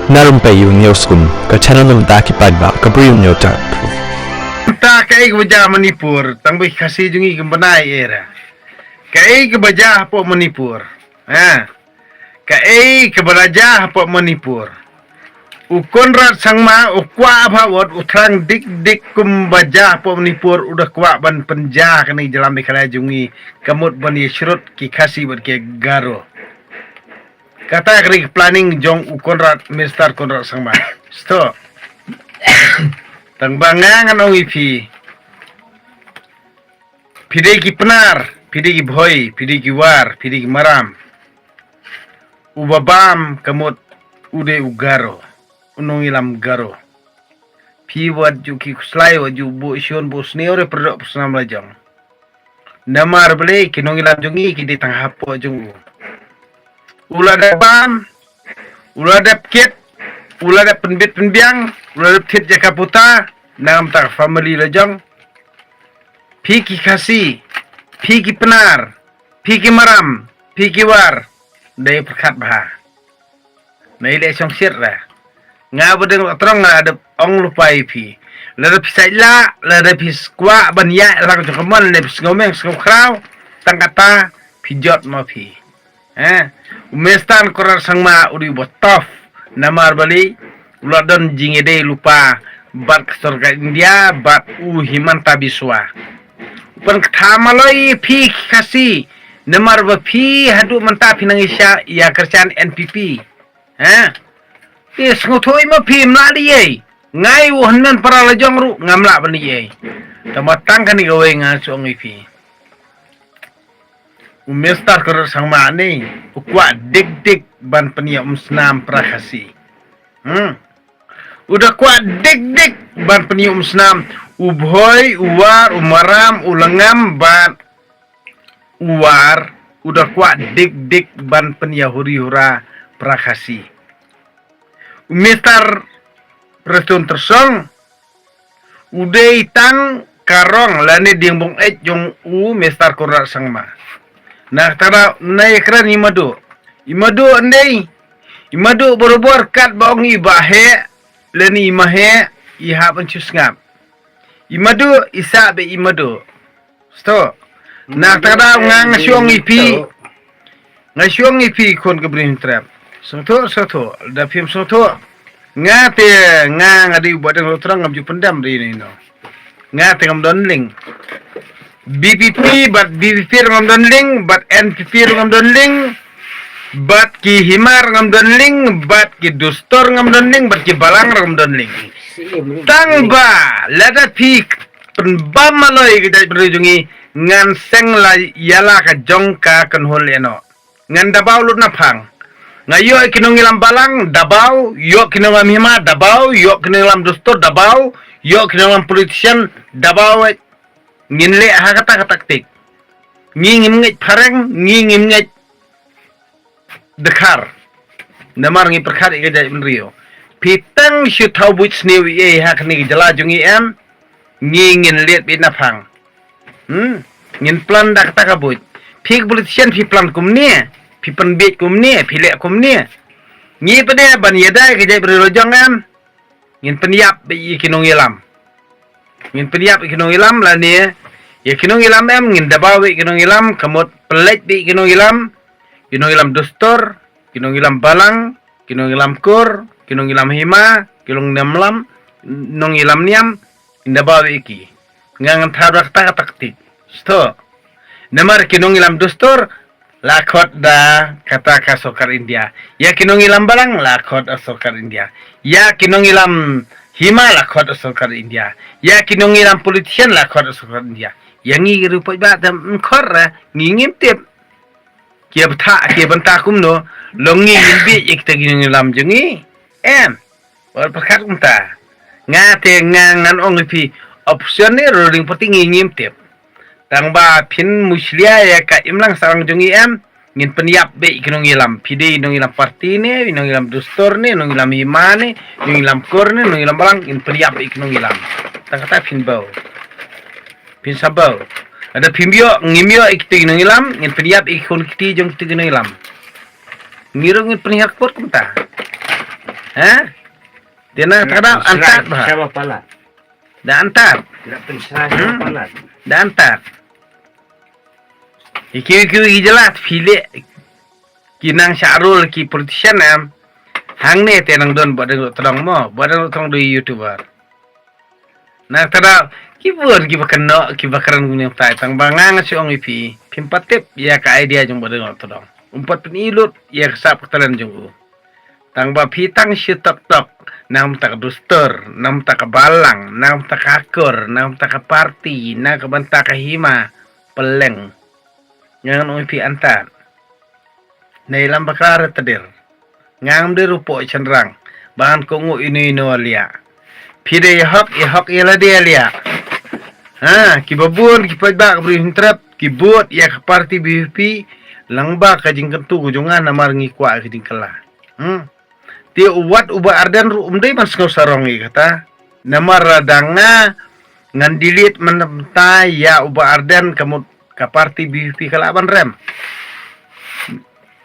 narum payu nioskum ka channel num ta ki padba ka prium nyota Ta kai ke baja Manipur tang bai khasi jungi ke banai era kai ke baja po Manipur kai ke baraja po Manipur Konrad sangma ukwa bhawat utrang dik kum baja po Manipur udah kwa ban penja kani jalan bekala jungi kamut bani shrut ki khasi bat ke garo kata kri planning jong Konrad Mr. Konrad sangma sto tang bangang ano ipi pide ki penar pide ki bhoi pide ki war pide ki maram ubabam kamut ude ugaro unong ilam garo pi wat ju ki kuslai wa ju bu ision bu sneore produk personam lajang namar bele kinong ilam jungi ki di tang hapo jung ula dabam ula dap kit ula dap penbit penbiang ula dap tit jakaputa nam tak family lajang pi ki khasi pi ki penar pi ki maram pi ki war dai perkat bah nai le song sir ra nga bodeng terang ada ong lupai pi la pisai la pis kwa ban ya la ko kaman le pis ngomeng skrau tangkata pijot ma pi umestan korar sangma uri botof namar bali uladon jingede lupa bat surga India bat himanta biswa upan thamaloi pi kasi namar ba pi hadu manta pinangisya ya kerjaan NPP Yes, ngotoi ma pi mladi ye. Ngai wo hanan para lajong ru ngamla bani ye. Tamatang kan gawe ngasong ipi. Umestar kor sangma ni ukwa dik ban penia umsnam prakasi. Udah kwa dik ban penia umsnam ubhoi uwar umaram ulangam ban uwar udah kwa dik ban penia huri-hura prakasi. Mister Preston tersong udai tang karong lani dingbong jong Mister Konrad sangma nah tara nai kran imadu andai imadu borobor kat baong ibahe lani imahe iha pencus ngap imadu isa be imadu sto nah tara ngasyong ipi kon kebrin trap soto da film soto ngate ngadi buat yang terang ngam pendam di ini no ngate ngam donling BPP bat BPP ngam donling bat NPP ngam donling bat ki himar ngam donling bat ki dustor ngam donling bat ki balang ngam donling tangba lada pik penbam maloi kita berujungi ngan seng la yala ka jongka kan hol eno ngan dabau lut napang ngayo kinong ilam balang dabau yo kinong ilam hima dabau yo kinong ilam dustur dabau yo kinong ilam politician dabau nginle ha kata taktik ngingim ngej pareng ngingim ngej dekar namar ngi perkhat ke jai menrio pitang shu thau buit snew ye ha kni jala jungi em ngingin liet bit napang ngin plan dak ta kabut pik politician pi plan kumne pi penbit kumne pi lek kumne ngi pede ban yeda ke jai berojong am ngin peniap be kinong ilam ngin peniap kinong ilam la ni ya kinong ilam em ngin dabaw be kinong ilam kamot pelet be kinong ilam dustor kinong ilam balang kinong ilam kur kinong ilam hima kinong namlam nong ilam niam indabaw be iki ngangan tharak ta taktik sto namar kinong ilam dustor lakot da kata kasokar India ya kinong ilam balang lakot asokar India ya kinong ilam hima lakot asokar India ya kinong ilam politician lakot asokar India yang ngi rupai ba dam khor ngingim tip kia benta kumno longi bi ikta kinong ilam jungi wal pakat umta ngate ngangan ongipi option ni rolling poti ngingim tip tang ba pin muslia ya ka imlang sarang jungi ngin peniap be kinong ilam pide nong ilam parti ne nong ilam dustor ne nong ilam hima ne nong ilam kor ne nong ilam balang ngin peniap be kinong ilam tang kata pin bau pin sabau ada pimbio ngimio ikti kinong ilam ngin peniap ikon kiti jong kiti kinong ilam ngirong ngin peniap pot kumta Ha? Dia nak kadang antar bah. Siapa pala? Dah antar. Tidak penserah siapa pala? Dah antar. Iki jelas pilih kinang Syarul ki politician am. Hang ne tenang don badang terang mo, badang terang do YouTuber. Nah tada kibun ki bakaran gunyang tai tang bangang si ong ipi. Pimpatip ya ka idea jong badang terang. Umpat penilut ya kesap ketalan jong. Tang ba pitang si tok nam tak duster, nam tak balang, nam tak akur, nam tak party, nam ka banta ka hima peleng. Ngan ong ipi antar. Nei lam bakar tadir. Ngam de rupo cenderang. Bahan kongu inu alia. Pide hok ya dia lia. Ha, kibabun kipagba beri hintrap kibut ya ke parti BVP langba ka jing kentu gujongan namar ngikwa ka jing kala. Ti uwat uba ardan ru umdai man sengau sarong kata. Namar radanga ngan dilit menenta ya uba ardan kamu ka parti BVP kalaban rem.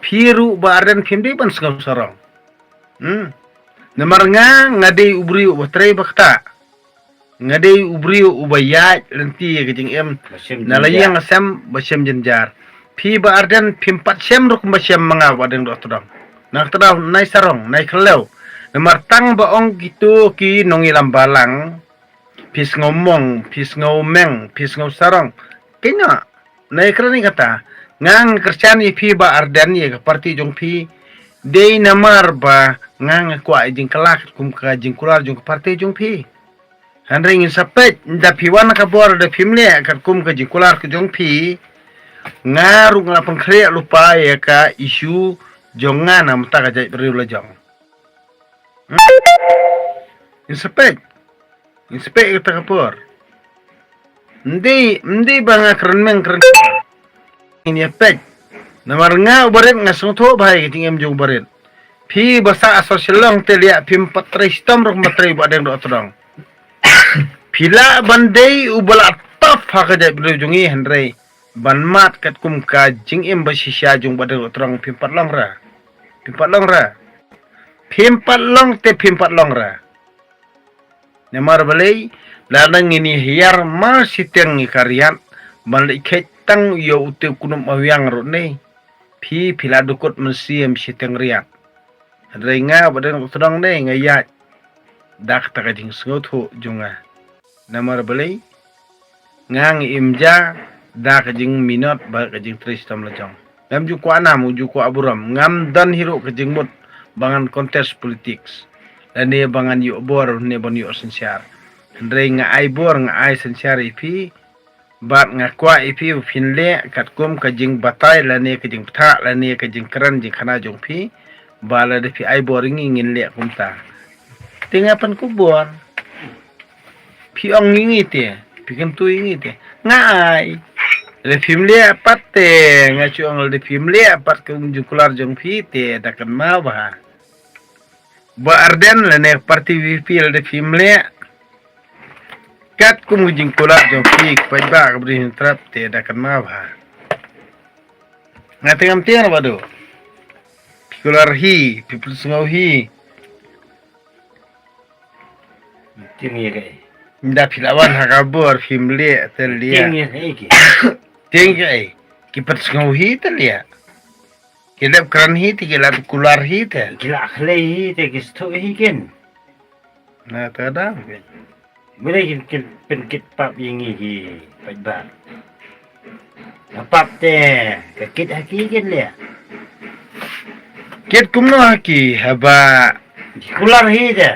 Piru baran pimdi ban sengau sarong. Namar ngadei ubri ubatre bakta. Ngadei ubri ubayat lenti kejing em nalayang asam basem jenjar. Pi baran pimpat sem ruk basem manga wadeng do tudang. Nak tadaw nai sarong nai kelew. Namar tang baong gitu ki nongilam balang. Pis ngomong, pis ngomeng, pis ngau sarong. Kena nai kerani kata. Ngang kerjaan pi ba ardan ye ke parti jong pi dei namar ba ngang kwa jing kelak kum ka jing kular jong parti jong pi handring sapet nda pi wan ka bor da pimle ka kum ka jing kular ka jong pi ngaru ngapang kre lupa ye ka isu jongan am ta ka jai beri la jong inspek ka ta ka por ndi banga keren meng keren ini pek namar nga ubarit nga sungto bahai kiting em jong barit pi basa asosial long telia pim patrai stom rok matrai badeng do atodong pila bandai ubala top haka jai belu jongi handrai ban mat kat kum ka jing em basisya jong badeng do atodong pim pat long ra pim pat long ra namar balai ladang ini hiar ma siteng ikarian balik tang yo utiu kunum awiang ro ne pi pila dukut mesiem siteng riak renga badeng tudang ne ngayat dak ta kajing sngotho junga namar balai ngang imja dak kajing minot ba kajing tristam lajong ngam ju ko anam ju ko aburam ngam dan hiro kajing mut bangan kontes politiks dan ne bangan yo bor ne bon yo sensiar renga ai bor nga ai sensiar ipi bat ngakwa ipi finle katkum kajing batai lani kajing pta lani kajing keran jing khana jong pi bala de pi ai boring ingin le kumta tingapan kubor pi ong ngi te pi kan tu ngi te ngai le fimle patte ngachu ong le fimle pat kum jing kular jong pi te dakan ma ba arden lani parti VP le fimle kat kum jing kular jong pik pajba kabri trap te dakan ma ba ngatingam tiar bado kular hi people sngau hi Tingi kai. nda pilawan hakabor fimle telia Tingi kai ki. tingai kipat sngau hi telia kilap kran hi te kilap kular hi te Gila akhlei te kisto hikin. na tada Mulai kin penkit pap yingi ki pajba. Napap te kakit hakikin le. ket kumno haki haba Kular hi te.